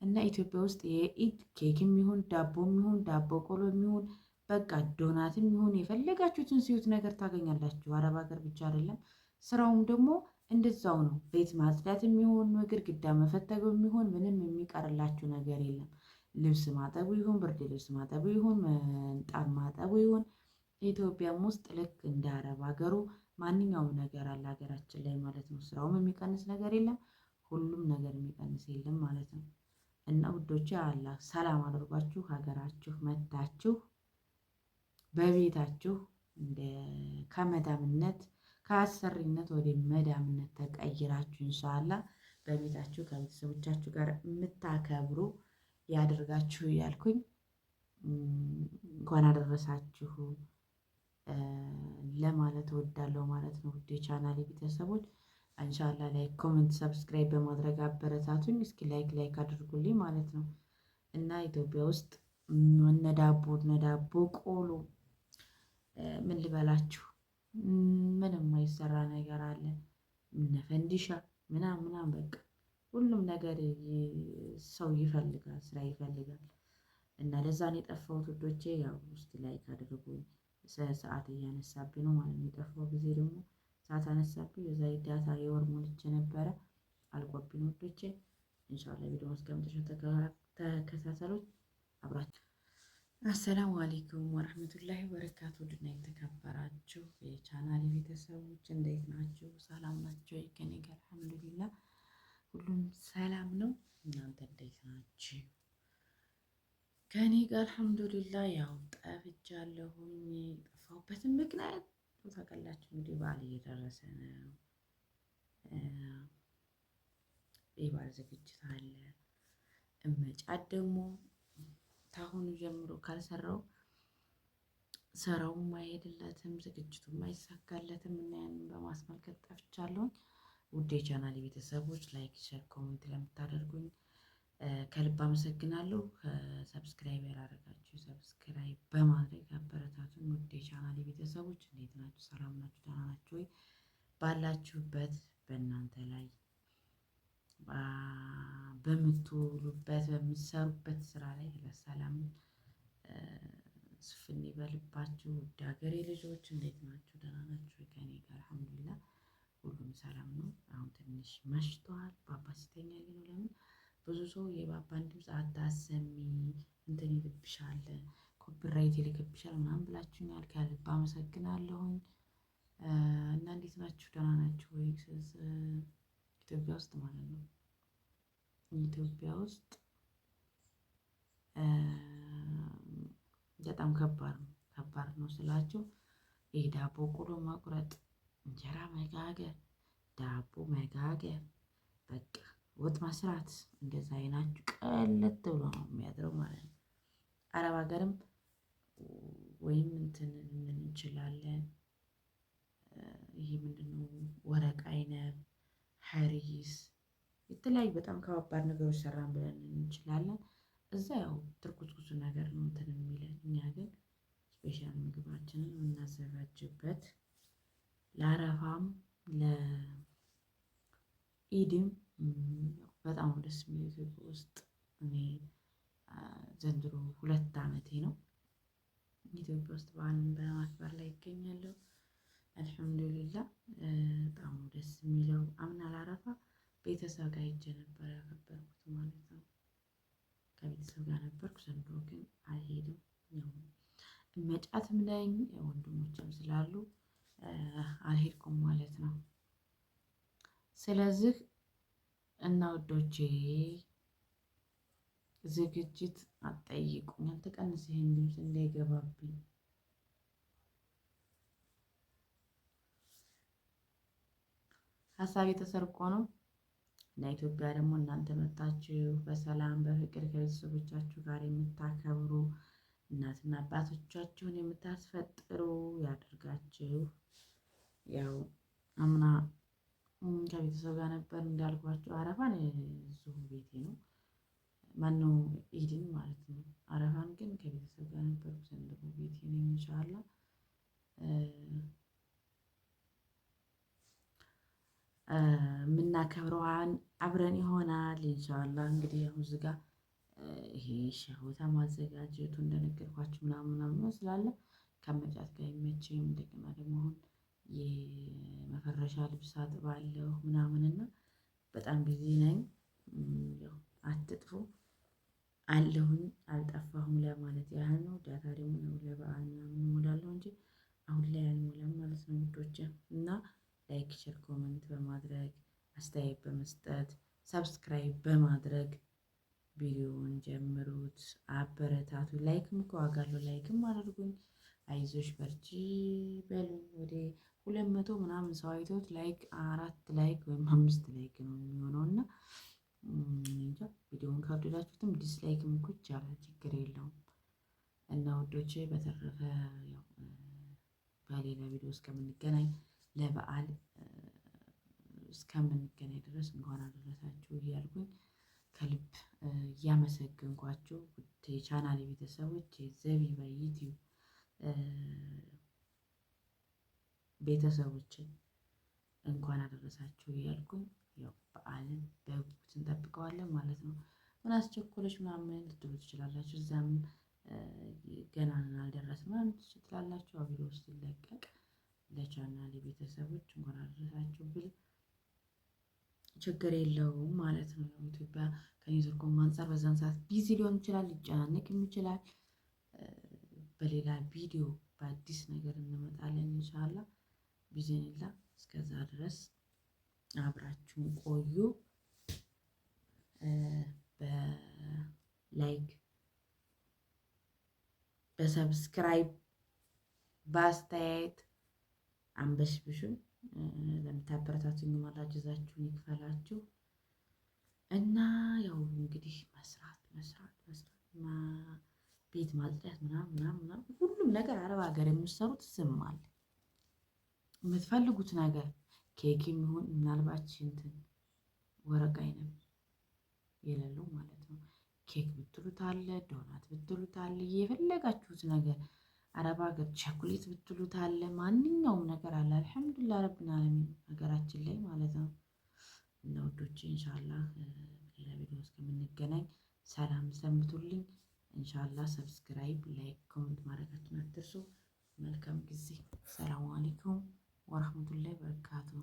እና ኢትዮጵያ ውስጥ የኢድ ኬክም ይሁን ዳቦም ይሁን ዳቦ ቆሎም ይሁን በቃ ዶናትም ይሁን የፈለጋችሁትን ሲዩት ነገር ታገኛላችሁ። አረብ ሀገር ብቻ አይደለም፣ ስራውም ደግሞ እንደዛው ነው። ቤት ማጽዳትም ይሁን ግድግዳ መፈተግም ይሁን ምንም የሚቀርላችሁ ነገር የለም። ልብስ ማጠቡ ይሁን ብርድ ልብስ ማጠቡ ይሁን ምንጣፍ ማጠቡ ይሁን ኢትዮጵያም ውስጥ ልክ እንደ አረብ ሀገሩ ማንኛውም ነገር አለ ሀገራችን ላይ ማለት ነው። ስራውም የሚቀንስ ነገር የለም፣ ሁሉም ነገር የሚቀንስ የለም ማለት ነው። እና ውዶቼ አላህ ሰላም አድርጓችሁ ሀገራችሁ መጥታችሁ በቤታችሁ እንደ ከመዳምነት ከአሰሪነት ወደ መዳምነት ተቀይራችሁ ኢንሻአላህ በቤታችሁ ከቤተሰቦቻችሁ ጋር የምታከብሩ ያደርጋችሁ እያልኩኝ እንኳን አደረሳችሁ ለማለት እወዳለሁ ማለት ነው። ውድ የቻናሌ ቤተሰቦች ኢንሻአላህ ላይክ፣ ኮሜንት፣ ሰብስክራይብ በማድረግ አበረታቱኝ። እስኪ ላይክ አድርጉልኝ ማለት ነው። እና ኢትዮጵያ ውስጥ እነ ዳቦ ቆሎ ምን ልበላችሁ ምንም የማይሰራ ነገር አለ። እነ ፈንዲሻ ምናምን በቃ ሁሉም ነገር ሰው ይፈልጋል፣ ስራ ይፈልጋል። እና ለዛ ነው የጠፋሁት ውዶቼ። ያው ውስጥ ላይክ አድርጉኝ። ሰዓት እያነሳብኝ ነው ማለት ነው። የጠፋው ጊዜ ደግሞ ሰዓት አነሳብኝ። የዛ ዳታ የወር ሞልቼ ነበረ አልቆብኝ ውዶቼ። ኢንሻአላህ ቪዲዮ እስከመጨረሻው ተከታተሉት አብራችሁ። አሰላሙ አለይኩም ወራህመቱላሂ ወበረካቱ። ውድና የተከበራችሁ የቻናሌ ቤተሰቦች እንዴት ናችሁ? ሰላም ናቸው? ከኔ ጋር አልሐምዱሊላህ ሁሉም ሰላም ነው። እናንተ እንዴት ናችሁ? ከኔ ጋር አልሐምዱሊላህ ያው ጠፍቻለሁኝ። የጠፋሁበትን ምክንያት ታውቃላችሁ እንግዲህ በዓል እየደረሰ ነው። የበዓል ዝግጅት አለ። እመጫት ደግሞ ታሁኑ ጀምሮ ካልሰራው ስራውም አይሄድለትም፣ ዝግጅቱም አይሳካለትም እና ያንን በማስመልከት ጠፍቻለሁኝ። ውድ የቻናሌ ቤተሰቦች ላይክ፣ ሼር፣ ኮሜንት ለምታደርጉኝ ከልብ አመሰግናለሁ። ሰብስክራይብ ያላደረጋችሁ ሰብስክራይብ በማድረግ አበረታቱን። ውድ የቻናሌ ቤተሰቦች እንዴት ናችሁ? ሰላም ናችሁ? ደህና ናችሁ ወይ? ባላችሁበት በእናንተ ላይ በምትውሉበት በምትሰሩበት ስራ ላይ ለሰላም ስፍን ይበልባችሁ። ውድ ሀገሬ ልጆች እንዴት ናችሁ? ደህና ናችሁ? ከኔ ጋር አልሐምዱሊላህ ሁሉም ሰላም ነው። አሁን ትንሽ መሽቷል። ባባ ሲተኛ ነው። ለምን ብዙ ሰው የባባን ድምፅ አታሰሚ እንትን ይልብሻል፣ ኮፒራይት ይልክብሻል ምናምን ብላችሁኛል። ከልብ አመሰግናለሁኝ። እና እንዴት ናችሁ? ደህና ናችሁ ወይ? ኢትዮጵያ ውስጥ ማለት ነው ኢትዮጵያ ውስጥ በጣም ከባድ ነው ስላችሁ ዳቦ ቆሎ ማቁረጥ፣ እንጀራ መጋገር፣ ዳቦ መጋገር፣ በቃ ወጥ መስራት እንደዛ አይናችሁ ቀለጥ ብሎ ነው የሚያድረው ማለት ነው። አረብ ሀገርም ወይም እንትን ምን እንችላለን ይሄ ምንድነው ወረቅ አይነብ፣ ሀሪስ የተለያዩ በጣም ከባባድ ነገሮች ሰራን ብለን እንችላለን። እዛ ያው ትርኩስኩሱ ነገር ነው እንትን የሚለን። እኛ ግን ስፔሻል ምግባችንን የምናዘጋጅበት ለአረፋም ለኢድም በጣም ደስ የሚል ኢትዮጵያ ውስጥ እኔ ዘንድሮ 2 ዓመቴ ነው ኢትዮጵያ ውስጥ በዓልን በማክበር ላይ ይገኛለሁ። አልሐምዱሊላህ በጣም ደስ የሚለው። አምና ለአረፋ ቤተሰብ ጋር ሄጄ ነበር ያከበርኩት ማለት ነው። ከቤተሰብ ጋር ነበርኩ። ዘንድሮ ግን አልሄድም። መጫትም ነኝ ወንድሞችም ስላሉ አልሄድኩም ማለት ነው። ስለዚህ እና ውዶቼ ዝግጅት አትጠይቁኝ። አትቀንስ፣ ይሄን ድምፅ እንዳይገባብኝ። ሀሳቤ ተሰርቆ ነው። ለኢትዮጵያ ደግሞ እናንተ መጣችሁ በሰላም በፍቅር ከቤተሰቦቻችሁ ጋር የምታከብሩ እናትና አባቶቻችሁን የምታስፈጥሩ ያደርጋችሁ። ያው አምና ከቤተሰብ ጋር ነበር እንዳልኳችሁ። አረፋን እዚሁ ቤቴ ነው ማነው ኢድን ማለት ነው። አረፋን ግን ከቤተሰብ ጋር ነበር። ዘንድሮ ቤቴ ነው ኢንሻአላህ። የምናከብረዋን አብረን ይሆናል ኢንሻአላህ። እንግዲህ ያው እዚህ ጋር ይሄ ሻወታ ማዘጋጀቱ እንደነገርኳችሁ ምናምን ስላለ ከመጫት ጋር አይመችም። እንደገና ደግሞ አሁን የመፈረሻ ልብስ አጥባለሁ ምናምንና በጣም ቢዚ ነኝ። ያው አትጥፉ አለሁኝ አልጠፋሁም ለማለት ያህል ነው። ዳታ ደግሞ ለበዓል ምናምን እሞላለሁ እንጂ አሁን ላይ አልሞላም ማለት ነው ውዶቼ። እና ላይክ፣ ሼር፣ ኮመንት በማድረግ አስተያየት በመስጠት ሰብስክራይብ በማድረግ ቪዲዮውን ጀምሩት፣ አበረታቱ። ላይክም እኮ ዋጋ አለው፣ ላይክም አድርጉኝ። አይዞሽ በርቺ በሉኝ። ወደ 200 ምናምን ሰው አይቶት ላይክ 4 ላይክ ወይም 5 ላይክ ነው የሚሆነው እና እንጃ ቪዲዮውን ካወደዳችሁትም ዲስላይክም እኮ ይቻላል፣ ችግር የለውም። እና ውዶቼ በተረፈ ያው በሌላ ቪዲዮ እስከምንገናኝ ለበዓል እስከምንገናኝ ድረስ እንኳን አደረሳችሁ እያልኩኝ ከልብ እያመሰገንኳችሁ ውድ የቻናሌ ቤተሰቦች የዘቢባ ዩቲዩብ ቤተሰቦችን እንኳን አደረሳችሁ እያልኩኝ ያው በዓልን በጉጉት እንጠብቀዋለን ማለት ነው። ምን አስቸኮለች ምናምን ልትሉ ትችላላችሁ። እዛም ገና አልደረስም ምናምን ትችላላችሁ። ቪዲዮ ውስጥ ሲለቀቅ ለቻናሌ ቤተሰቦች እንኳን አደረሳችሁ ብል ችግር የለውም ማለት ነው። ኢትዮጵያ ከኔትወርኩም አንፃር በዛን ሰዓት ቢዚ ሊሆን ይችላል፣ ሊጨናነቅም ይችላል። በሌላ ቪዲዮ በአዲስ ነገር እንመጣለን ኢንሻአላህ ቢዝኒላ። እስከዛ ድረስ አብራችሁን ቆዩ። በላይክ በሰብስክራይብ በአስተያየት አንበሽብሹን ለምታበረታቱኝ ማላጅዛችሁን ይክፈላችሁ። እና ያው እንግዲህ መስራት ቤት ማጽዳት ምናምን ሁሉም ነገር አረብ ሀገር የምትሰሩት ዝም አለ። የምትፈልጉት ነገር ኬክም ይሁን ምናልባት እንትን ወረቅ አይነት የሌለው ማለት ነው። ኬክ ብትሉት አለ፣ ዶናት ብትሉት አለ፣ የፈለጋችሁት ነገር አረብ ሀገር ቸኮሌት ብትሉት አለ፣ ማንኛውም ነገር አለ። አልሐምዱሊላህ ረብል ዓለሚን ሀገራችን ላይ ማለት ነው። እና ውዶቼ ኢንሻአላህ ሌላ ቪዲዮ እስከምንገናኝ ሰላም ሰንብቱልኝ። ኢንሻአላህ ሰብስክራይብ፣ ላይክ፣ ኮሜንት ማድረጋችሁን አትርሱ። መልካም ጊዜ። ሰላም አለይኩም ወራህመቱላሂ ወበረካቱሁ።